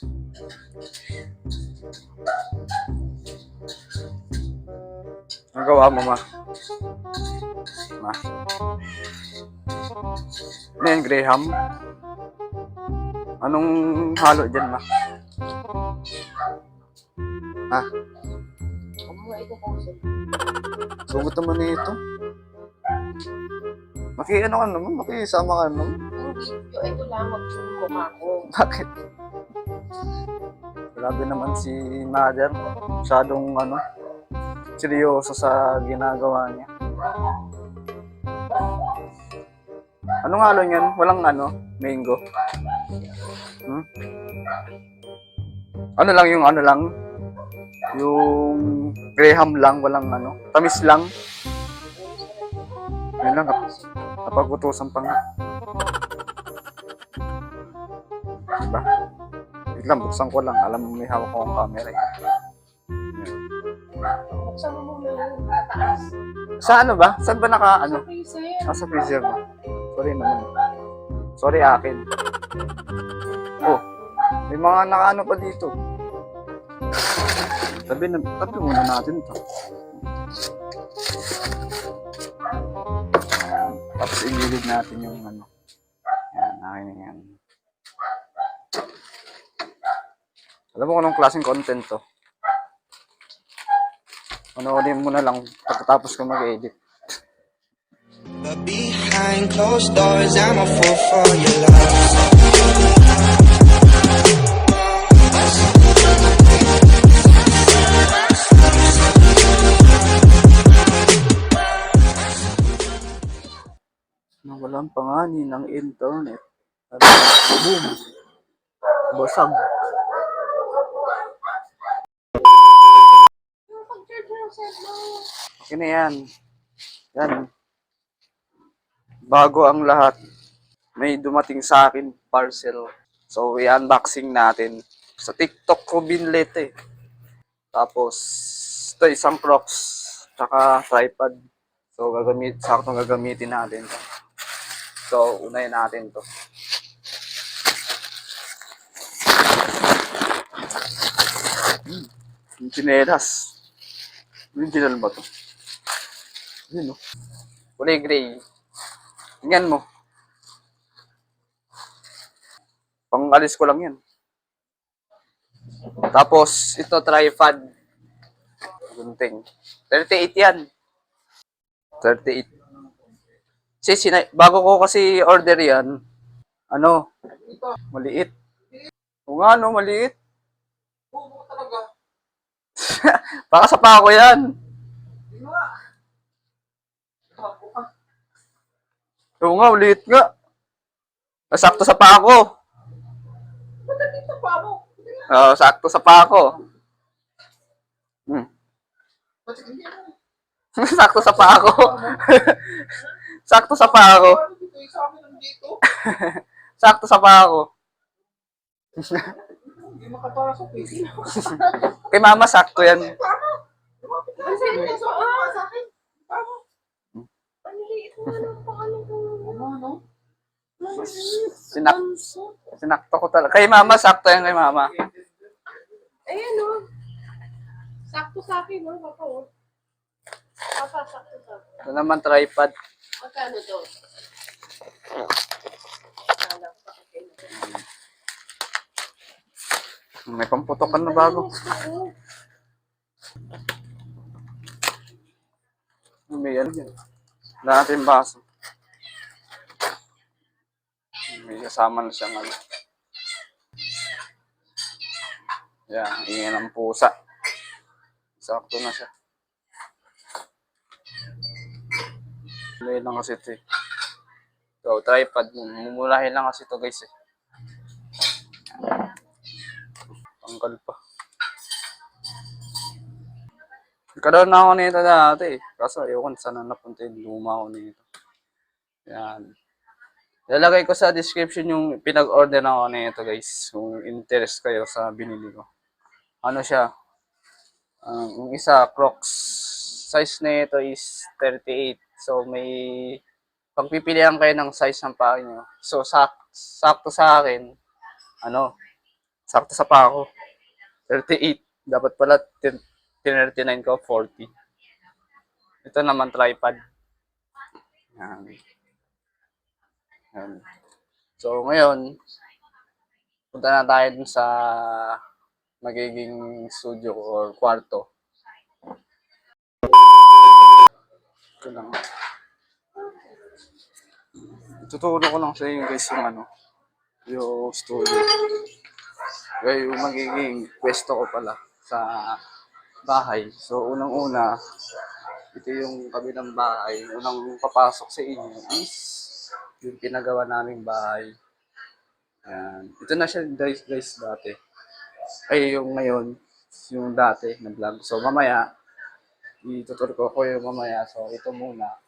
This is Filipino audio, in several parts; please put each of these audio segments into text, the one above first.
Ang gawa mo, ma? Ma? Ano yan, Graham? Anong halo dyan, ma? Ha? Sugot naman na ito. Ano ka naman? Makisama ka naman. Yung video, ito lang, magsumbong ako. Bakit? Grabe naman si mother. Masyadong seryoso sa ginagawa niya. Anong halo niyan? Walang mango? Hmm? Yung Graham lang, walang tamis lang. Yun lang, napag-utusan pa nga. Diba? Wait lang, buksan ko lang. Alam mo, may hawak akong camera. Buksan mo muna yung kataas. Sa ba? Saan ba Sa freezer. Sa freezer mo. Sorry naman. Sorry akin. Oh, may mga nakaano pa dito. Tabi muna natin ito. Tapos ililid natin yung Yan, akin na yan. Alam mo kung anong klaseng content to? Panoorin mo na lang pagkatapos ko mag-edit. But behind closed doors, I'm a fool for your love. Nawalan pa nga ng internet. Boom! Basag. Okay na yan. Yan. Bago ang lahat, may dumating sa akin parcel. So, i-unboxing natin. Sa TikTok ko binlet eh. Tapos, ito isang Crocs. Tsaka tripod. So, saktong gagamitin natin. So, unahin natin to. Yung chinelas. Original ba to? Yun, no? Kulay gray. Tingnan mo. Pang-alis ko lang yan. Tapos, ito tripod. Gunting. 38 yan. 38. Bago ko kasi order yan, maliit. O nga, maliit. Oo, talaga. Baka sa pa ako yan. Oo nga, maliit nga. Sakto sa pa ako. Ba't dito pa mo? Sakto sa pa ako. Ba't hindi mo? Sakto sa pa ako. Sakto sa pa ako. Sakto sa pa ako. Hindi makapasok eh. Kay mama, sakto yan. Kasi ito sa akin. Ang liit mo lang pangalan ko. Ano? Sinakto ko talaga. Kay mama, sakto yan kay mama. Ayan o. Sakto sa akin o. Papa o. Papa, sakto sa akin. Ito naman tripod. Magkano to? May pamputokan na bago. May yan. Lahat yung baso. May kasama na siyang Yan, ingin ng pusa. Sakto na siya. Mulahin lang kasi ito eh. So, tripod. Mumulahin lang kasi ito guys eh. Tanggal pa. Nagkaroon na ako nito dati eh. Kaso ayoko sana napunta yung luma ko nito. Yan. Lalagay ko sa description yung pinag-order na ako nito guys. Kung interest kayo sa binili ko. Ano siya? Yung isa, Crocs. Size na ito is 38. So, may pagpipilian kayo ng size ng paa nyo. So, sakto sa akin, Sakto sa pa ako. 38. Dapat pala 39 ko, 40. Ito naman tripod. Yan. Yan. So ngayon, punta na tayo dun sa magiging studio ko or kwarto. Ito lang. Tuturo ko lang sa inyo guys yung yung studio. Kaya yung magiging pwesto ko pala sa bahay. So unang-una, ito yung kabilang bahay. Unang papasok sa inyo is yung pinagawa naming bahay. Ayan. Ito na siya guys dati. Ay yung ngayon, yung dati na vlog. So mamaya, ituturo ko yung mamaya. So ito muna.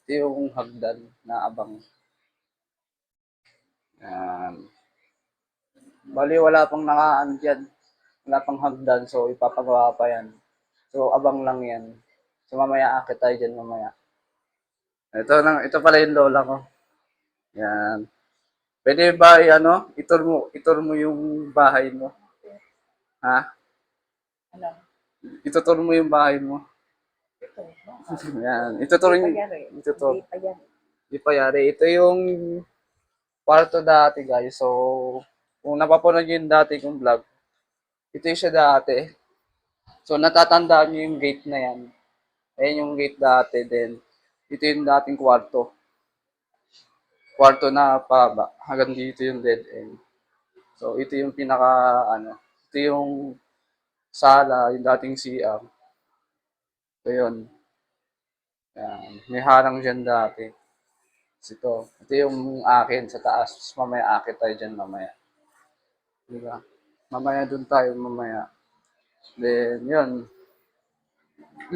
Ito yung hagdan na abang. Ayan. Bali wala pang nakaan dyan. Wala pang hagdan. So ipapagawa pa yan. So abang lang yan. So mamaya akit tayo dyan mamaya. Ito pala yung lola ko. Yan. Pwede ba itur mo yung bahay mo? Ha? Ano? Itutur mo yung bahay mo. Ito. Yan. Itutur Hindi pa yung yan eh. ito. Hindi pa yan. Di pa yari. Ito yung kwarto dati guys. So, kung napapanood nyo yung dati kong vlog, ito yung siya dati. So, natatandaan nyo yung gate na yan. Ayan yung gate dati din. Ito yung dating kwarto. Kwarto na paba. Hanggang dito yung dead end. So, ito yung ito yung sala, yung dating CR. So, yun. Yan. May harang dyan dati. Ito yung akin sa taas. Mamaya akit tayo dyan mamaya. Diba? Mamaya dun tayo mamaya. Then, yun.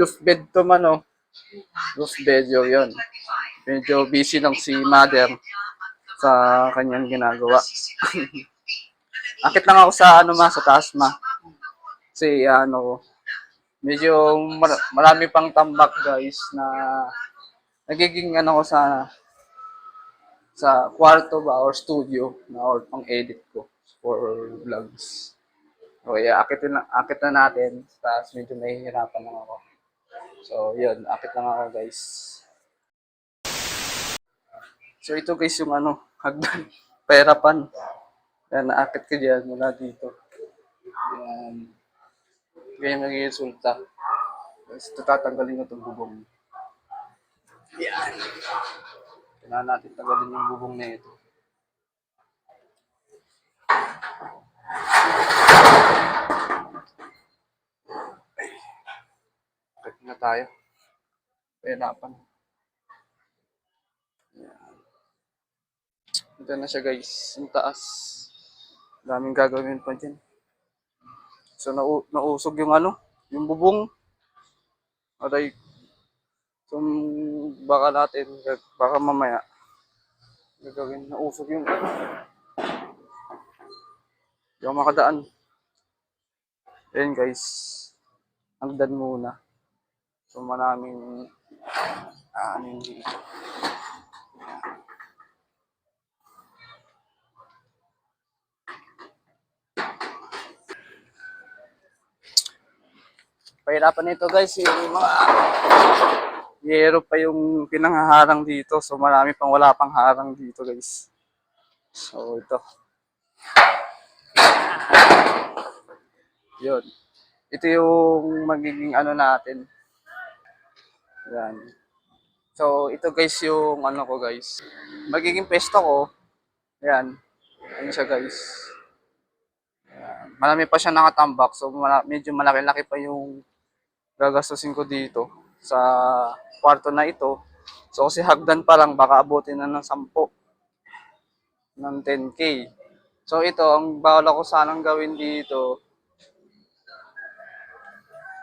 Loft bed to man, oh. Loft bed yun. Medyo busy lang si mother sa kanyang ginagawa. Akit lang ako sa sa taas Kasi medyo marami pang tambak guys na nagiging ko sa kwarto ba or studio na or pang edit ko for vlogs. Okay, akit na natin. Tapos medyo nahihirapan lang ako. So, yun, akit lang ako guys. So, ito guys yung hagdan. Pahirapan. Yan, naakit ka dyan mula dito. Yan. Ganyan magiging resulta. Tapos, ito tatanggalin ko itong bubong. Yan. Kailangan natin tanggalin yung bubong na ito. Akit na tayo. Pahirapan. Yan. Ito na siya guys. Yung taas. Daming gagawin pa dyan. So, nausog yung yung bubong. Aray. So, baka mamaya, gagawin, nausog yung Hindi ako makadaan. Ayan guys. Hagdan muna. So, maraming, dito. Pahirapan nito guys, yung mga yero pa yung pinanghaharang dito. So marami pang wala pang harang dito guys. So ito. Yun. Ito yung magiging natin. Yan. So ito guys yung ko guys. Magiging pesto ko. Yan. Yan siya guys. Yan. Marami pa siya nakatambak. So medyo malaki-laki pa yung gagastusin ko dito sa kwarto na ito. So kasi hagdan pa lang baka abutin na ng 10 ng 10K. So ito ang bawal ko sanang gawin dito.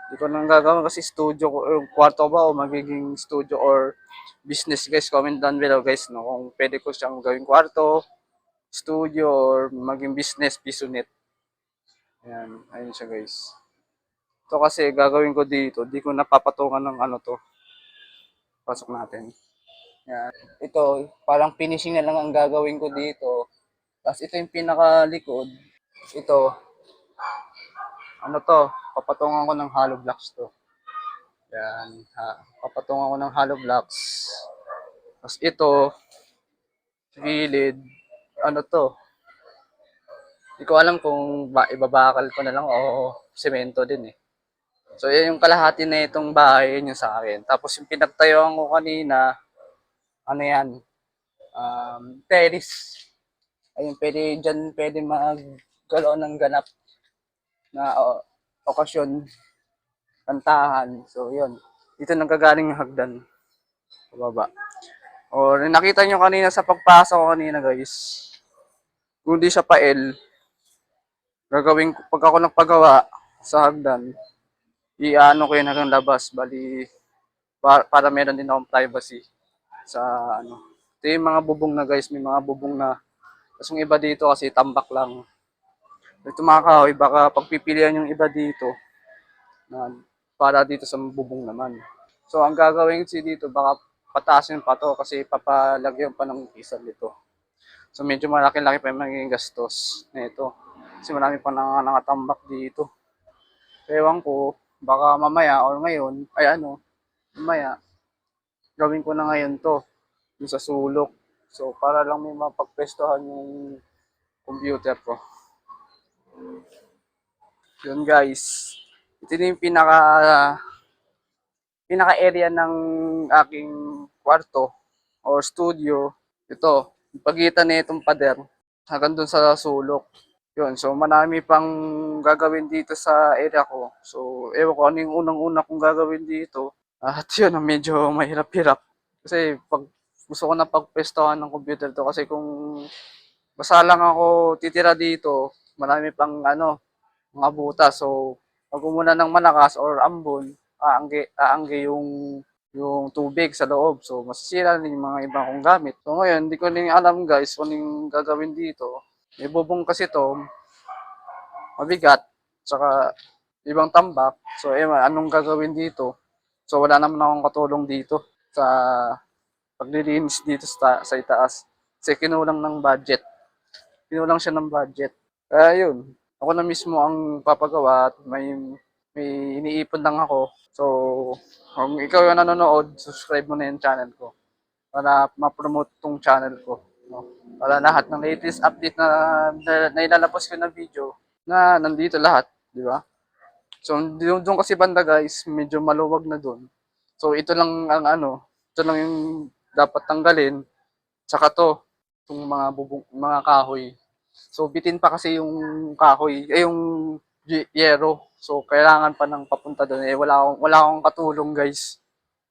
Hindi ko nang gagawin kasi studio ko or kwarto ba o magiging studio or business guys. Comment down below guys no kung pwede ko siyang gawing kwarto, studio or maging business pisonet. Ayan, ayun siya guys. Ito kasi gagawin ko dito, di ko napapatungan ng to. Pasok natin. Yan. Ito, parang finishing na lang ang gagawin ko dito. Tapos ito yung pinakalikod. Ito, Ano to, papatungan ko ng hollow blocks to. Yan, papatungan ko ng hollow blocks. Tapos ito, gilid, ano to, hindi ko alam kung ibabakal ko na lang o semento din eh. So, yan yung kalahati na itong bahay, yun yung sa akin. Tapos yung pinagtayuan ko kanina, ano yan, terrace. Ayun, pwede magkaroon ng ganap na okasyon, kantahan. So, yun. Dito nanggagaling yung hagdan. Pababa. O, nakita nyo kanina sa pagpasok ko kanina, guys. Kung di siya pa L, gagawin ko, pag ako nagpagawa sa hagdan, iano ko yun hanggang labas. Bali, para meron din akong privacy sa ano. Ito yung mga bubong na guys, may mga bubong na. Tapos yung iba dito kasi tambak lang. Ito mga kahoy, baka pagpipilian yung iba dito na para dito sa bubong naman. So ang gagawin ko dito, baka patasin pa to kasi papalagyan pa ng isa dito. So medyo malaki-laki pa yung magiging gastos nito. Kasi marami pa nangatambak dito. Ewan ko, baka mamaya or ngayon, ay ano, mamaya, gawin ko na ngayon to, yung sa sulok. So, para lang may mapagpestuhan yung computer ko. Yun guys. Ito na yung pinaka-area ng aking kwarto or studio. Ito, yung pagitan na itong pader hanggang dun sa sulok. Yun, so marami pang gagawin dito sa area ko. So, ewan ko ano yung unang-una kong gagawin dito. At yun, medyo mahirap-hirap. Kasi pag gusto ko na pagpestohan ng computer to kasi kung basta lang ako titira dito, marami pang ano, mga butas. So, pag umuna ng malakas or ambon, aangge yung tubig sa loob. So, masisira din yung mga ibang kong gamit. So, ngayon, hindi ko rin alam guys kung anong gagawin dito. May bubong kasi to, mabigat, saka ibang tambak. So, anong gagawin dito? So, wala naman akong katulong dito sa paglilinis dito sa itaas. Kasi kinulang ng budget. Kinulang siya ng budget. Kaya yun, ako na mismo ang papagawa at may iniipon lang ako. So, kung ikaw yung nanonood, subscribe mo na yung channel ko para ma-promote tong channel ko. No? Para lahat ng latest update na ilalabas ko na video na nandito lahat, di ba? So, doon kasi banda guys, medyo maluwag na doon. So, ito lang ang ano, ito lang yung dapat tanggalin. Tsaka to, itong mga mga kahoy. So, bitin pa kasi yung kahoy, yung yero. So, kailangan pa ng papunta doon. Wala akong katulong guys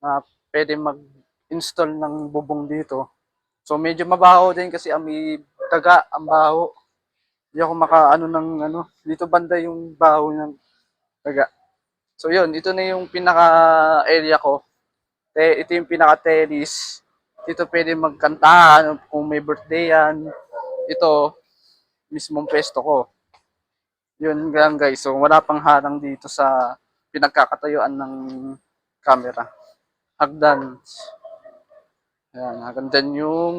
na pwede mag-install ng bubong dito. So, medyo mabaho din kasi may daga, ang baho. Hindi ako makaano ng ano, dito banda yung baho ng daga. So, yun, ito na yung pinaka-area ko. Ito yung pinaka-terrace. Dito pwede magkantahan kung may birthday yan. Ito, mismong pwesto ko. Yun lang guys. So wala pang harang dito sa pinagkakatayuan ng camera. Hagdan. Ayan, hagdan dyan yung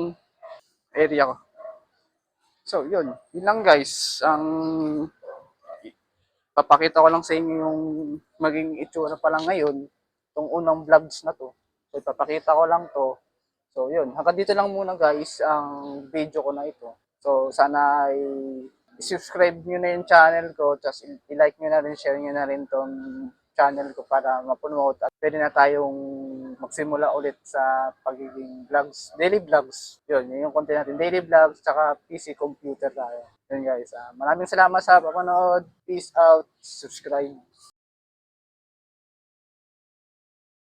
area ko. So yun. Yun lang guys. Ang papakita ko lang sa inyo yung maging itsura pa lang ngayon. Itong unang vlogs na to. So ipapakita ko lang to. So yun. Hanggang dito lang muna guys ang video ko na ito. So sana ay i-subscribe nyo na yung channel ko, tapos i-like nyo na rin, share nyo na rin tong channel ko para ma-promote at pwede na tayong magsimula ulit sa pagiging vlogs, daily vlogs. Yun yung content natin, daily vlogs, tsaka PC computer tayo. Yun guys, maraming salamat sa panonood. Peace out, subscribe.